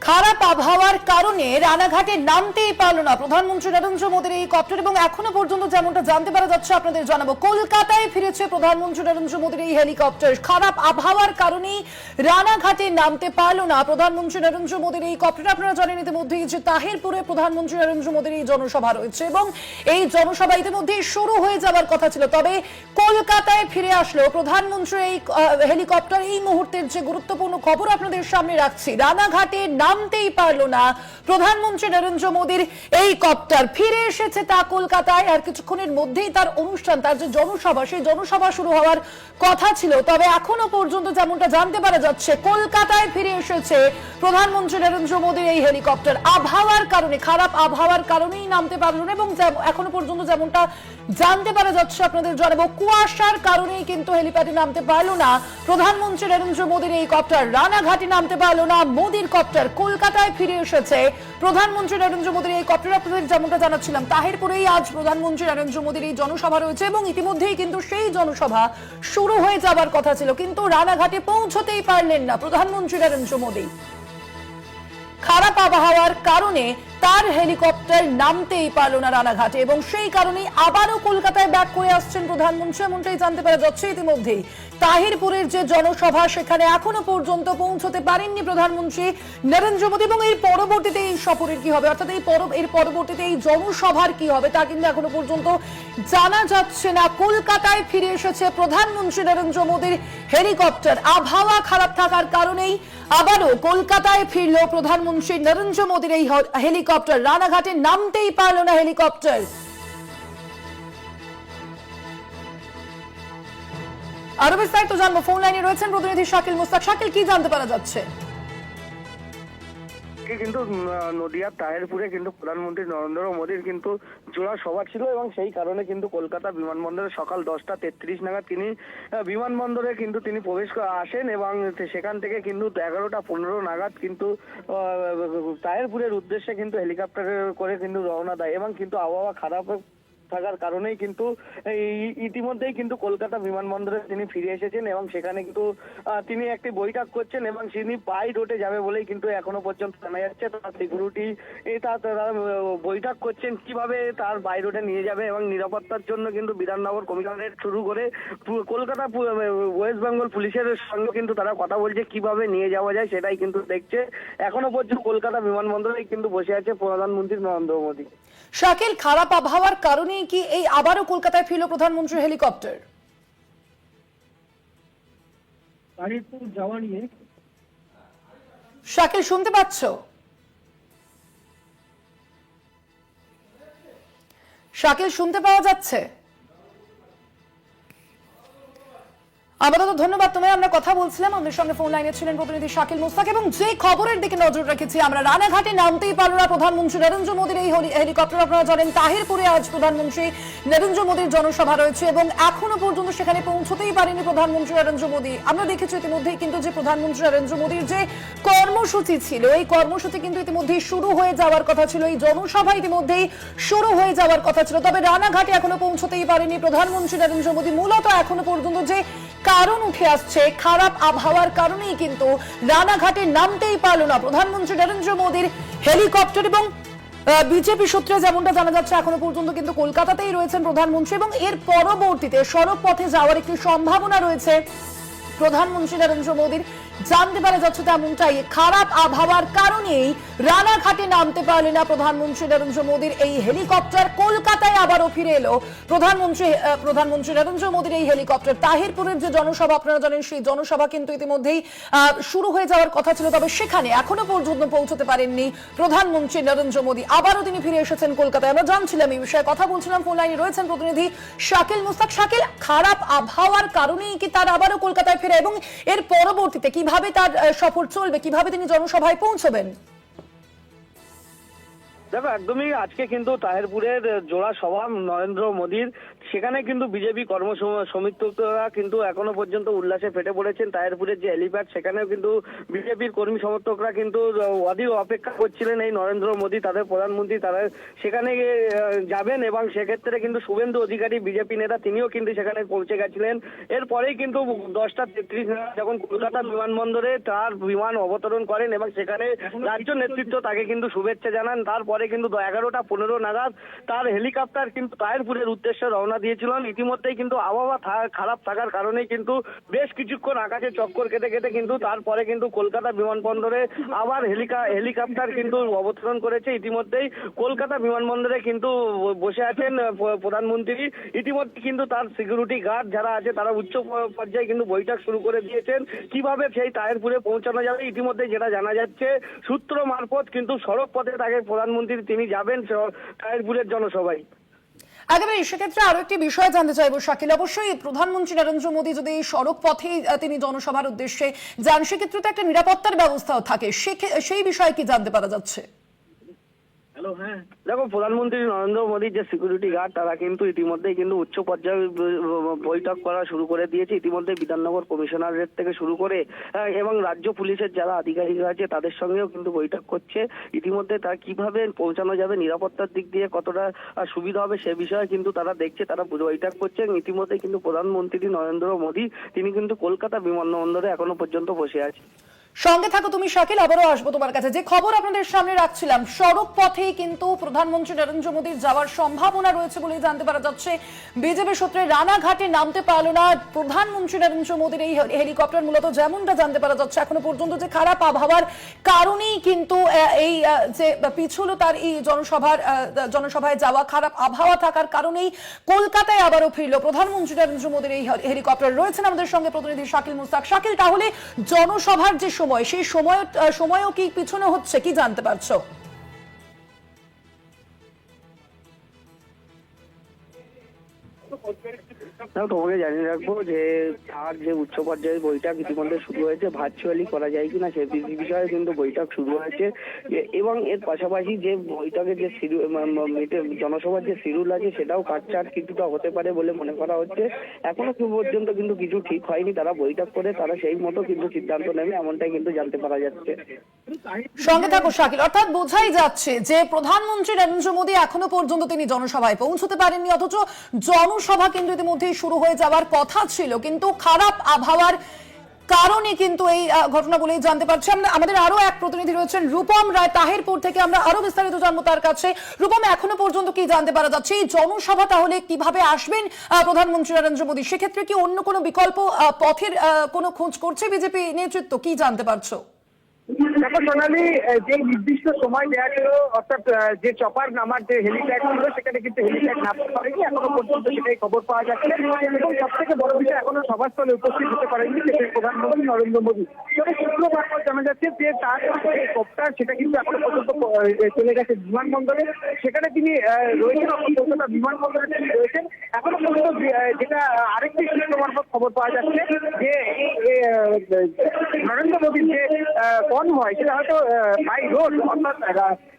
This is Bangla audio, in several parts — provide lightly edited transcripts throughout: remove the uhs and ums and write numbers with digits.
খারাপ আবহাওয়ার কারণে রানাঘাটে নামতেই পারল না প্রধানমন্ত্রী নরেন্দ্র মোদীর এই কপ্টার এবং এখনো পর্যন্ত যেমনটা জানতে পারা যাচ্ছে আপনাদের জানাবো কলকাতায় ফিরেছে প্রধানমন্ত্রী নরেন্দ্র মোদীর এই হেলিকপ্টার। খারাপ আবহাওয়ার কারণেই রানাঘাটে নামতে পারল না প্রধানমন্ত্রী নরেন্দ্র মোদীর এই কপ্টার। আপনারা জানেন ইতিমধ্যেই যে তাহিরপুরে প্রধানমন্ত্রী নরেন্দ্র মোদীর এই জনসভা রয়েছে এবং এই জনসভা ইতিমধ্যেই শুরু হয়ে যাওয়ার কথা ছিল, তবে কলকাতায় ফিরে আসলো প্রধানমন্ত্রী এই হেলিকপ্টার। এই মুহূর্তের যে গুরুত্বপূর্ণ খবর আপনাদের সামনে রাখছি, রানাঘাটে নামতেই পারলো না প্রধানমন্ত্রী নরেন্দ্র মোদীর এই কপ্টার। ফিরে এসেছে তা কলকাতায়, আর কিছুক্ষণের মধ্যেই তার অনুষ্ঠান, তার যে জনসভা, সেই জনসভা শুরু হওয়ার কথা ছিল। তবে এখনো পর্যন্ত যেমনটা জানতে পারা যাচ্ছে কলকাতায় ফিরে এসেছে প্রধানমন্ত্রী নরেন্দ্র মোদীর এই হেলিকপ্টার। আবহাওয়ার কারণে, খারাপ আবহাওয়ার কারণেই নামতে পারলো না এবং এখনো পর্যন্ত যেমনটা জানতে পারা যাচ্ছে আপনাদের জানাবো কুয়াশার কারণেই কিন্তু হেলিপ্যাডে নামতে পারলো না প্রধানমন্ত্রী নরেন্দ্র মোদীর এই কপ্টার। রানাঘাটে নামতে পারলো না মোদীর কপ্টার। কলকাতায় ফিরে এসেছে প্রধানমন্ত্রী নরেন্দ্র মোদীর এই কপ্টার। আপনাদের যেমনটা জানাচ্ছিলাম তাহিরপুরেই আজ প্রধানমন্ত্রী নরেন্দ্র মোদীর এই জনসভা রয়েছে এবং ইতিমধ্যেই কিন্তু সেই জনসভা শুরু হয়ে যাবার কথা ছিল, কিন্তু রানাঘাটে পৌঁছতেই পারলেন না প্রধানমন্ত্রী নরেন্দ্র মোদী। খারাপ আবহাওয়ার কারণে তার হেলিকপ্টার নামতেই পারলো না রানাঘাটে এবং সেই কারণেই আবারও কলকাতায় ব্যাক করে আসছেন প্রধানমন্ত্রী, এমনটাই জানতে পারা যাচ্ছে ইতিমধ্যেই। তাহিরপুরের যে জনসভা, সেখানে এখনো পর্যন্ত পৌঁছতে পারেননি প্রধানমন্ত্রী নরেন্দ্র মোদী এবং এই পরবর্তীতে এই সফরের কি হবে, অর্থাৎ এর পরবর্তীতে এই জনসভার কি হবে তা কিন্তু এখনো পর্যন্ত জানা যাচ্ছে না। কলকাতায় ফিরে এসেছে প্রধানমন্ত্রী নরেন্দ্র মোদীর হেলিকপ্টার। আবহাওয়া খারাপ থাকার কারণেই আবারও কলকাতায় ফিরল প্রধানমন্ত্রী নরেন্দ্র মোদীর এই হেলিকপ্টার। রানাঘাটে নামতেই পারল না হেলিকপ্টার। আরো বিস্তারিত জানবো, ফোন লাইনে রয়েছেন প্রতিনিধি শাকিল মুস্তাক। শাকিল, কি জানতে পারা যাচ্ছে? কিন্তু নদিয়ার তাহিরপুরে কিন্তু প্রধানমন্ত্রী নরেন্দ্র মোদীর কিন্তু জোড়া সভা ছিল এবং সেই কারণে কিন্তু কলকাতা বিমানবন্দরে সকাল 10:33 নাগাদ তিনি বিমানবন্দরে কিন্তু তিনি প্রবেশ আসেন এবং সেখান থেকে কিন্তু 11:15 নাগাদ কিন্তু তাহিরপুরের উদ্দেশ্যে কিন্তু হেলিকপ্টারে করে কিন্তু রওনা দেয় এবং কিন্তু আবহাওয়া খারাপ থাকার কারণেই কিন্তু ইতিমধ্যেই কিন্তু কলকাতা বিমানবন্দরে তিনি ফিরে এসেছেন এবং সেখানে কিন্তু তিনি একটি বৈঠক করছেন এবং তিনি বাই রোডে যাবে বলেই কিন্তু এখনো পর্যন্ত জানা যাচ্ছে। তার সিকিউরিটি তারা বৈঠক করছেন কিভাবে তার বাই রোডে নিয়ে যাবে এবং নিরাপত্তার জন্য কিন্তু বিধাননগর কমিশনারেট শুরু করে কলকাতা ওয়েস্ট বেঙ্গল পুলিশের সঙ্গে কিন্তু তারা কথা বলছে কিভাবে নিয়ে যাওয়া যায়, সেটাই কিন্তু দেখছে। এখনো পর্যন্ত কলকাতা বিমানবন্দরে কিন্তু বসে আছে প্রধানমন্ত্রী নরেন্দ্র মোদী। শাকিল, খারাপ আবহাওয়ার কারণে কি এই আবারও কলকাতায় ফিরল প্রধানমন্ত্রীর হেলিকপ্টার? তাহিরপুর যাওয়া নিয়ে শাকিল, শুনতে পাচ্ছ? শাকিল, শুনতে পাওয়া যাচ্ছে? আপাতত ধন্যবাদ তোমায়। আমরা কথা বলছিলাম, আমাদের সঙ্গে ফোন লাইনে ছিলেন প্রতিনিধি শাকিল মুস্তাক এবং যে খবরের দিকে নজর রেখেছি আমরা, রানাঘাটে নামতেই পারল না প্রধানমন্ত্রী নরেন্দ্র মোদীর এই হেলিকপ্টার। আপনারা জানেন তাহিরপুরে আজ প্রধানমন্ত্রী নরেন্দ্র মোদীর জনসভা রয়েছে এবং এখনো পর্যন্ত সেখানে পৌঁছতেই পারেনি প্রধানমন্ত্রী নরেন্দ্র মোদী। আমরা দেখেছি ইতিমধ্যেই কিন্তু যে প্রধানমন্ত্রী নরেন্দ্র মোদীর যে কর্মসূচি ছিল, এই কর্মসূচি কিন্তু ইতিমধ্যেই শুরু হয়ে যাওয়ার কথা ছিল, এই জনসভা ইতিমধ্যেই শুরু হয়ে যাওয়ার কথা ছিল, তবে রানাঘাটে এখনো পৌঁছতেই পারেনি প্রধানমন্ত্রী নরেন্দ্র মোদী। মূলত এখনো পর্যন্ত যে কারণ উঠে আসছে, খারাপ আবহাওয়ার কারণেই কিন্তু রানাঘাটে নামতেই পারল না প্রধানমন্ত্রী নরেন্দ্র মোদীর হেলিকপ্টার এবং বিজেপি সূত্রে যেমনটা জানা যাচ্ছে এখনো পর্যন্ত কিন্তু কলকাতাতেই রয়েছেন প্রধানমন্ত্রী এবং এর পরবর্তীতে সড়ক পথে যাওয়ার একটি সম্ভাবনা রয়েছে প্রধানমন্ত্রী নরেন্দ্র মোদীর। জানতে পারা যাচ্ছে তেমনটাই, খারাপ আবহাওয়ার কারণেই রানাঘাটে নামতে পারলেন না প্রধানমন্ত্রী নরেন্দ্র মোদীর এই হেলিকপ্টার। কলকাতায় আবারও ফিরে এলো প্রধানমন্ত্রী নরেন্দ্র মোদীর এই হেলিকপ্টার। তাহিরপুরের যে জনসভা আপনারা জানেন, সেই জনসভা কিন্তু ইতিমধ্যেই শুরু হয়ে যাওয়ার কথা ছিল, তবে সেখানে এখনো পর্যন্ত পৌঁছতে পারেননি প্রধানমন্ত্রী নরেন্দ্র মোদী। আবারও তিনি ফিরে এসেছেন কলকাতায়। আমরা জানছিলাম এই বিষয়ে, কথা বলছিলাম, ফোন লাইনে রয়েছেন প্রতিনিধি শাকিল মুস্তাক। শাকিল, খারাপ আবহাওয়ার কারণেই কি তার আবারও কলকাতায় ফিরে এবং এর পরবর্তীতে কিভাবে তার সফর চলবে, কিভাবে তিনি জনসভায় পৌঁছবেন? দেখো, একদমই আজকে কিন্তু তাহিরপুরের জোড়া সভা নরেন্দ্র মোদীর সেখানে কিন্তু বিজেপি সমর্থকরা কিন্তু এখনো পর্যন্ত উল্লাসে ফেটে পড়েছেন। তাহেরপুরের যে হেলিপ্যাড সেখানেও কিন্তু বিজেপির কর্মী সমর্থকরা কিন্তু অধীর অপেক্ষা করছিলেন এই নরেন্দ্র মোদী তাদের প্রধানমন্ত্রী তারা সেখানে যাবেন, এবং সেক্ষেত্রে কিন্তু শুভেন্দু অধিকারী বিজেপি নেতা তিনিও কিন্তু সেখানে পৌঁছে গেছিলেন। এরপরেই কিন্তু 10:33 যখন কলকাতা বিমানবন্দরে তার বিমান অবতরণ করেন এবং সেখানে রাজ্য নেতৃত্ব তাকে কিন্তু শুভেচ্ছা জানান। তারপরে কিন্তু 11:15 নাগাদ তার হেলিকপ্টার কিন্তু তাহেরপুরের উদ্দেশ্যে রওনা দিয়েছিলেন। ইতিমধ্যেই কিন্তু আবহাওয়া খারাপ থাকার কারণে কিন্তু বেশ কিছুক্ষণ আকাশে চক্কর কেটে কেটে কিন্তু তারপরে কিন্তু কলকাতা বিমানবন্দরে আবার হেলিকপ্টার কিন্তু অবতরণ করেছে। ইতিমধ্যেই কলকাতা বিমানবন্দরে কিন্তু বসে আছেন প্রধানমন্ত্রী। ইতিমধ্যে কিন্তু তার সিকিউরিটি গার্ড যারা আছে তারা উচ্চ পর্যায়ে কিন্তু বৈঠক শুরু করে দিয়েছেন কিভাবে সেই তাহেরপুরে পৌঁছানো যাবে। ইতিমধ্যে যেটা জানা যাচ্ছে সূত্র মারফত কিন্তু সড়ক পথে তাকে প্রধানমন্ত্রী তিনি যাবেন তাহেরপুরের জনসভায়। একেবারে সেক্ষেত্রে আরো একটি বিষয় জানতে চাইবো শাকিল, অবশ্যই প্রধানমন্ত্রী নরেন্দ্র মোদী যদি সড়ক পথে তিনি জনসভার উদ্দেশ্যে যান সেক্ষেত্রে তো একটা নিরাপত্তার ব্যবস্থাও থাকে, সেই বিষয়ে কি জানতে পারা যাচ্ছে? দেখো, প্রধানমন্ত্রী নরেন্দ্র মোদীর যে সিকিউরিটি গার্ড তারা কিন্তু ইতিমধ্যেই কিন্তু উচ্চ পর্যায়ে বৈঠক করা শুরু করে দিয়েছে। ইতিমধ্যে বিধাননগর কমিশনারের থেকে শুরু করে এবং রাজ্য পুলিশের যারা আধিকারিকরা আছে তাদের সঙ্গেও কিন্তু বৈঠক করছে। ইতিমধ্যে তারা কিভাবে পৌঁছানো যাবে, নিরাপত্তার দিক দিয়ে কতটা সুবিধা হবে সে বিষয়ে কিন্তু তারা দেখছে, তারা বৈঠক করছে। ইতিমধ্যে কিন্তু প্রধানমন্ত্রী নরেন্দ্র মোদী তিনি কিন্তু কলকাতা বিমানবন্দরে এখনো পর্যন্ত বসে আছে। সঙ্গে থাকো তুমি শাকিল, আবারও আসবো তোমার কাছে। যে খবর আপনাদের সামনে রাখছিলাম, সড়ক পথেই কিন্তু প্রধানমন্ত্রী নরেন্দ্র মোদীর যাওয়ার সম্ভাবনা রয়েছে বলে জানতে পারা যাচ্ছে। বিজেপি সূত্রে রানাঘাটে নামতে পারল না প্রধানমন্ত্রী নরেন্দ্র মোদীর এই হেলিকপ্টার। মূলত যেমনটা জানতে পারা যাচ্ছে এখনো পর্যন্ত যে খারাপ আবহাওয়ার কারণেই কিন্তু এই যে পিছল তার এই জনসভায় যাওয়া, খারাপ আবহাওয়া থাকার কারণেই কলকাতায় আবারও ফিরল প্রধানমন্ত্রী নরেন্দ্র মোদীর এই হেলিকপ্টার। রয়েছেন আমাদের সঙ্গে প্রতিনিধি শাকিল মুস্তাক। শাকিল, তাহলে জনসভার যে সময় সেই সময়ও কি পিছনে হচ্ছে, কি জানতে পারছো? তোমাকে জানিয়ে রাখবো যে তার যে উচ্চ পর্যায়ের বৈঠক ইতিমধ্যে শুরু হয়েছে, ভার্চুয়ালি করা যায় কিনা সে বিষয়ে কিন্তু বৈঠক শুরু হয়েছে। এবং এর পাশাপাশি যে বৈঠকের যে জনসভার যে শিডিউল আছে সেটাও কাটছাট কিছুটা হতে পারে বলে মনে করা হচ্ছে। এখনো পর্যন্ত কিন্তু কিছু ঠিক হয়নি, তারা বৈঠক করে তারা সেই মতো কিন্তু সিদ্ধান্ত নেবে এমনটাই কিন্তু জানতে পারা যাচ্ছে। সঙ্গে থাকো শাকিল, অর্থাৎ বোঝাই যাচ্ছে যে প্রধানমন্ত্রী নরেন্দ্র মোদী এখনো পর্যন্ত তিনি জনসভায় পৌঁছতে পারেননি, অথচ জনসভা কিন্তু ইতিমধ্যেই শুরু হয়ে যাওয়ার কথা ছিল। কিন্তু খারাপ আবহাওয়ার কারণে কিন্তু এই ঘটনা বলেই জানতে পারছি। আমাদের আরো এক প্রতিনিধি রয়েছেন রূপম রায় তাহেরপুর থেকে, আমরা আরো বিস্তারিত জানবো তার কাছে। রূপম, এখনো পর্যন্ত কি জানতে পারা যাচ্ছে এই জনসভা তাহলে কিভাবে আসবেন প্রধানমন্ত্রী নরেন্দ্র মোদী? সেক্ষেত্রে কি অন্য কোনো বিকল্প পথের কোনো খোঁজ করছে বিজেপি নেতৃত্ব, কি জানতে পারছো? দেখো সোনালী, যে নির্দিষ্ট সময় দেওয়া ছিল অর্থাৎ যে চপার নামার যে হেলিপ্যাড ছিল সেখানে কিন্তু হেলিপ্যাড নামতে পারেনি, এখনো পর্যন্ত সেটাই খবর পাওয়া যাচ্ছে। এবং সব থেকে বড় বিষয় এখনো সভাস্থলে উপস্থিত হতে পারেননি দেশের প্রধানমন্ত্রী নরেন্দ্র মোদী। তবে সূত্র মারফত জানা যাচ্ছে যে তার যে কপ্টার সেটা কিন্তু এখনো পর্যন্ত চলে গেছে বিমানবন্দরে, সেখানে তিনি রয়েছেন, কলকাতা বিমানবন্দরে তিনি রয়েছেন এখনো পর্যন্ত। যেটা আরেকটি সূত্র মারফত খবর পাওয়া যাচ্ছে যে নরেন্দ্র মোদীর যে হয় সেটা হয়তো বাই রোড অর্থাৎ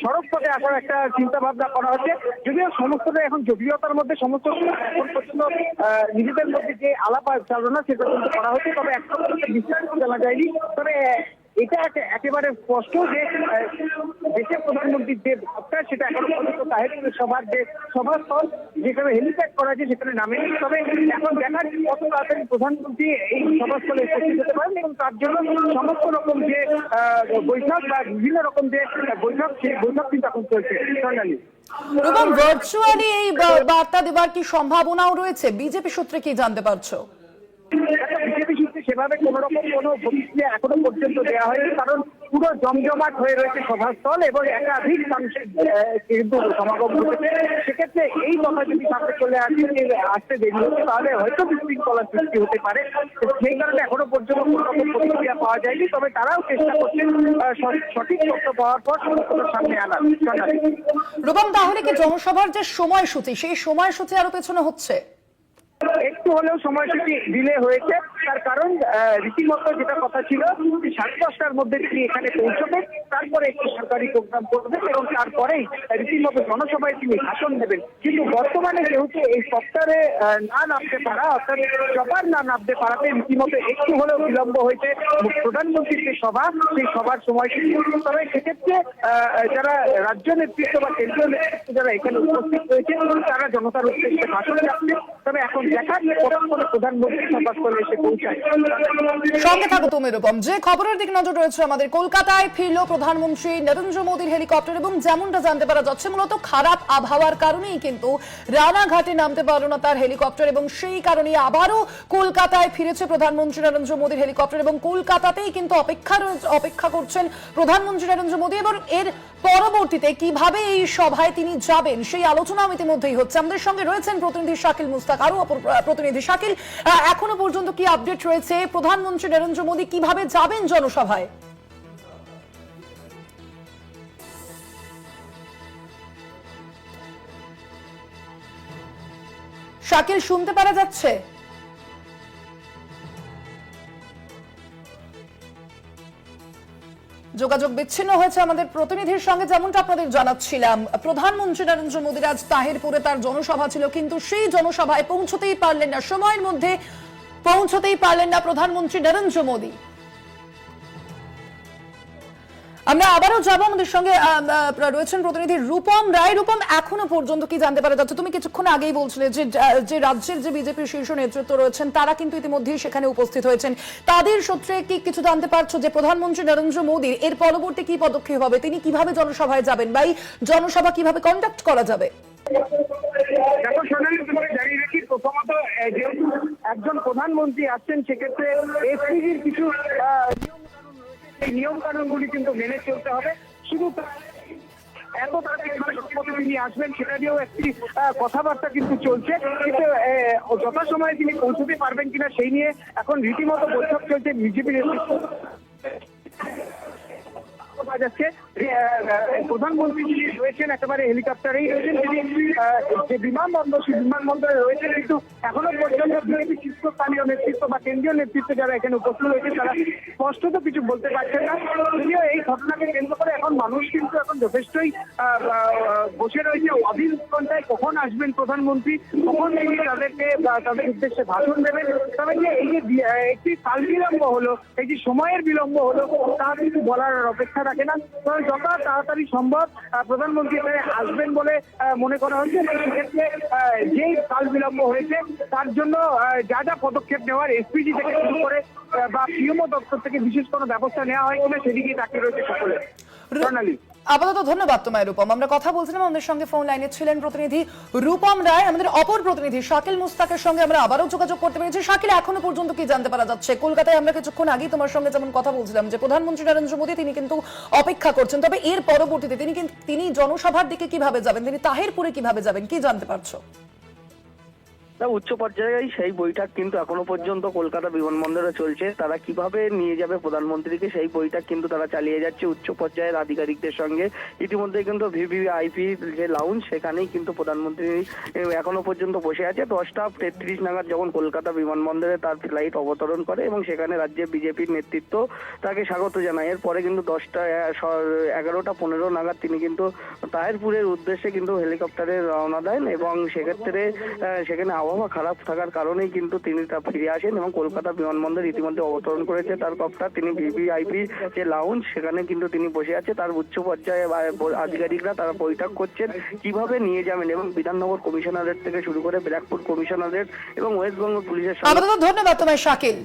সড়ক পথে আসার একটা চিন্তা ভাবনা করা হচ্ছে। যদিও সমস্তটা এখন জটিলতার মধ্যে, সমস্ত এখন পর্যন্ত নিজেদের মধ্যে যে আলাপ আলোচনা সেটা কিন্তু করা হচ্ছে, তবে এখন বিস্তারিত জানা যায়নি। তবে এটা একেবারে স্পষ্ট যে দেশের প্রধানমন্ত্রীর যে ভাবটা সেটা এখন পর্যন্ত তাহেরপুর সভার যে সভাস্থল যেখানে হেলিপ্যাড করা আছে সেখানে নামেনি। তবে এখন দেখার কত তাড়াতাড়ি প্রধানমন্ত্রী এই সভাস্থলে উপস্থিত হতে পারেন এবং তার জন্য সমস্ত রকম যে বৈঠক বা বিভিন্ন রকম যে বৈঠক সেই বৈঠক কিন্তু এখন চলছে। এবং ভার্চুয়ালি এই বার্তা দেবার কি সম্ভাবনাও রয়েছে বিজেপি সূত্রে, কি জানতে পারছো? বিজেপি সূত্রে সেভাবে কোন রকম কোনো প্রতিক্রিয়া এখনো পর্যন্ত দেওয়া হয়নি, কারণ পুরো জমজমাট হয়ে রয়েছে সভাস্থল এবং একাধিক মানুষের কিন্তু সমাগম ঘটেছে। সেক্ষেত্রে এই কথা যদি সামনে চলে আসতে দেরি হচ্ছে তাহলে হয়তো বিশৃঙ্খলার সৃষ্টি হতে পারে। সেই কারণে এখনো পর্যন্ত কোন রকম প্রতিক্রিয়া পাওয়া যায়নি, তবে তারাও চেষ্টা করছেন সঠিক তথ্য পাওয়ার পর সমস্যার সামনে আনার। রূপম, তাহলে কি জনসভার যে সময়সূচি সেই সময়সূচি আরো পেছনে হচ্ছে? একটু হলেও সময়সূচি ডিলে হয়েছে, তার কারণ রীতিমতো যেটা কথা ছিল 10:30টার মধ্যে তিনি এখানে পৌঁছবেন, তার তারপরে একটি সরকারি প্রোগ্রাম করবেন এবং তারপরেই রীতিমতো জনসভায় তিনি ভাষণ দেবেন। কিন্তু বর্তমানে যেহেতু এই সপ্তাহে না নামতে পারা, অর্থাৎ সবার না নামতে পারাতে রীতিমতো একটু হলেও বিলম্ব হয়েছে প্রধানমন্ত্রীর যে সভা, সেই সভার সময়। তবে সেক্ষেত্রে যারা রাজ্য নেতৃত্ব বা কেন্দ্রীয় নেতৃত্ব যারা এখানে উপস্থিত রয়েছে তারা জনতার উদ্দেশ্যে ভাষণ রাখছে। তবে এখন দেখার কখন করে প্রধানমন্ত্রী সভাস্থলে এসে পৌঁছায়। সঙ্গে থাকো তুমি রূপম। যে খবরের দিকে নজর রয়েছে আমাদের, কলকাতায় ফিরল প্রধানমন্ত্রী নরেন্দ্র মোদীর হেলিকপ্টার এবং যেমনটা জানতে পারা যাচ্ছে মূলত খারাপ আবহাওয়ার কারণেই কিন্তু রানাঘাটে নামতে পারল না তার হেলিকপ্টার এবং সেই কারণে আবারও কলকাতায় ফিরেছে প্রধানমন্ত্রী নরেন্দ্র মোদীর হেলিকপ্টার এবং কলকাতাতেই কিন্তু অপেক্ষা করছেন প্রধানমন্ত্রী নরেন্দ্র মোদী। এবং এর পরবর্তীতে কিভাবে এই সভায় তিনি যাবেন সেই আলোচনা ইতিমধ্যেই হচ্ছে। আমাদের সঙ্গে রয়েছেন প্রতিনিধি শাকিল মুস্তাক, আরো অপর প্রতিনিধি। শাকিল, এখনো পর্যন্ত কি আপডেট রয়েছে? প্রধানমন্ত্রী নরেন্দ্র মোদী কিভাবে যাবেন জনসভায়? শাকিল, শুনতে পারা যাচ্ছে? যোগাযোগ বিচ্ছিন্ন হয়েছে আমাদের প্রতিনিধির সঙ্গে। যেমনটা আপনাদের জানাচ্ছিলাম, প্রধানমন্ত্রী নরেন্দ্র মোদীর আজ তাহিরপুরে তার জনসভা ছিল, কিন্তু সেই জনসভায় পৌঁছতেই পারলেন না, সময়ের মধ্যে পৌঁছতেই পারলেন না প্রধানমন্ত্রী নরেন্দ্র মোদী। আমরা আবারও যাবো, আমাদের সঙ্গে রয়েছেন প্রতিনিধি রূপম রায়। রূপম, এখনো পর্যন্ত কি জানতে পারা যাচ্ছে? তুমি কিছুক্ষণ আগেই বলছিলে যে রাজ্যের যে বিজেপির শীর্ষ নেতৃত্ব রয়েছেন তারা কিন্তু ইতিমধ্যেই সেখানে উপস্থিত হয়েছেন। তাদের সূত্রে কি কিছু জানতে পারছো যে প্রধানমন্ত্রী নরেন্দ্র মোদীর এর পরবর্তী কি পদক্ষেপ হবে? তিনি কিভাবে জনসভায় যাবেন বা এই জনসভা কিভাবে কন্ডাক্ট করা যাবে? দেখো সোনালী, তোমাকে জানিয়ে রাখি, প্রথমত যেহেতু একজন প্রধানমন্ত্রী আসছেন সেক্ষেত্রে এসপিজির কিছু এই নিয়ম কানুনগুলি কিন্তু মেনে চলতে হবে। শুধু এত তাড়াতাড়ি তিনি আসবেন সেটা নিয়েও একটি কথাবার্তা কিন্তু চলছে, কিন্তু যথাসময়ে তিনি পৌঁছতে পারবেন কিনা সেই নিয়ে এখন রীতিমতো বৈঠক চলছে বিজেপির নেতৃত্ব। যাচ্ছে প্রধানমন্ত্রী যিনি রয়েছেন একেবারে হেলিকপ্টারেই রয়েছেন, তিনি যে বিমানবন্দর সেই বিমানবন্দরে রয়েছেন, কিন্তু এখনো পর্যন্ত বিজেপি শীর্ষস্থানীয় নেতৃত্ব বা কেন্দ্রীয় নেতৃত্ব যারা এখানে উপস্থিত রয়েছে তারা স্পষ্টত কিছু বলতে পারছেন না। যদিও এই ঘটনাকে কেন্দ্র করে এখন মানুষ কিন্তু এখন যথেষ্টই বসে রয়েছে অধীর উৎকণ্ঠায় কখন আসবেন প্রধানমন্ত্রী, কখন তিনি তাদেরকে তাদের উদ্দেশ্যে ভাষণ দেবেন। তবে যে এই যে একটি কাল বিলম্ব হলো, এই যে সময়ের বিলম্ব হলো, তা কিন্তু বলার অপেক্ষা রাখে না। তবে যত তাড়াতাড়ি সম্ভব প্রধানমন্ত্রী এখানে আসবেন বলে মনে করা হচ্ছে। সেক্ষেত্রে যেই কাল বিলম্ব হয়েছে তার জন্য যা যা পদক্ষেপ নেওয়ার এসপিজি থেকে শুরু করে বা পিএমও দপ্তর থেকে বিশেষ কোনো ব্যবস্থা নেওয়া হয় কিনা সেদিকেই তাকিয়ে রয়েছে সকলে। প্রণালী, আপাতত ধন্যবাদ তোমায় রূপম। আমরা কথা বলছিলাম, আমাদের সঙ্গে ফোন লাইনে ছিলেন প্রতিনিধি রূপম রায়। আমাদের অপর প্রতিনিধি শাকিল মুস্তাকের সঙ্গে আমরা আবারও যোগাযোগ করতে পেরেছি। শাকিল, এখনো পর্যন্ত কি জানতে পারা যাচ্ছে? কলকাতায় আমরা কিছুক্ষণ আগেই তোমার সঙ্গে যেমন কথা বলছিলাম যে প্রধানমন্ত্রী নরেন্দ্র মোদী তিনি কিন্তু অপেক্ষা করছেন, তবে এর পরবর্তীতে তিনি জনসভার দিকে কিভাবে যাবেন, তিনি তাহিরপুরে কিভাবে যাবেন, কি জানতে পারছো? উচ্চ পর্যায়ে সেই বৈঠক কিন্তু এখনো পর্যন্ত কলকাতা বিমানবন্দরে চলছে। তারা কিভাবে নিয়ে যাবে প্রধানমন্ত্রীকে সেই বৈঠক কিন্তু তারা চালিয়ে যাচ্ছে উচ্চ পর্যায়ের আধিকারিকদের সঙ্গে। ইতিমধ্যে কিন্তু ভিভিআইপি যে লাউঞ্জ সেখানেই কিন্তু প্রধানমন্ত্রী এখনো পর্যন্ত বসে আছে। 10:33 নাগাদ যখন কলকাতা বিমানবন্দরে তার ফ্লাইট অবতরণ করে এবং সেখানে রাজ্যের বিজেপির নেতৃত্ব তাকে স্বাগত জানায়। এরপরে কিন্তু 11:15 নাগাদ তিনি কিন্তু তাহিরপুরের উদ্দেশ্যে কিন্তু হেলিকপ্টারে রওনা দেন এবং সেক্ষেত্রে সেখানে আবহাওয়া খারাপ থাকার কারণেই কিন্তু তিনি তা ফিরে আসেন এবং কলকাতা বিমানবন্দর ইতিমধ্যে অবতরণ করেছে তার কপ্টার। তিনি ভিভিআইপি যে লাউঞ্জ সেখানে কিন্তু তিনি বসে আছে। তার উচ্চ পর্যায়ে আধিকারিকরা তারা বৈঠক করছেন কিভাবে নিয়ে যাবেন এবং বিধাননগর কমিশনারেট থেকে শুরু করে ব্যারাকপুর কমিশনারেট এবং ওয়েস্ট বেঙ্গল পুলিশের। ধন্যবাদ তোমায় শাকিল।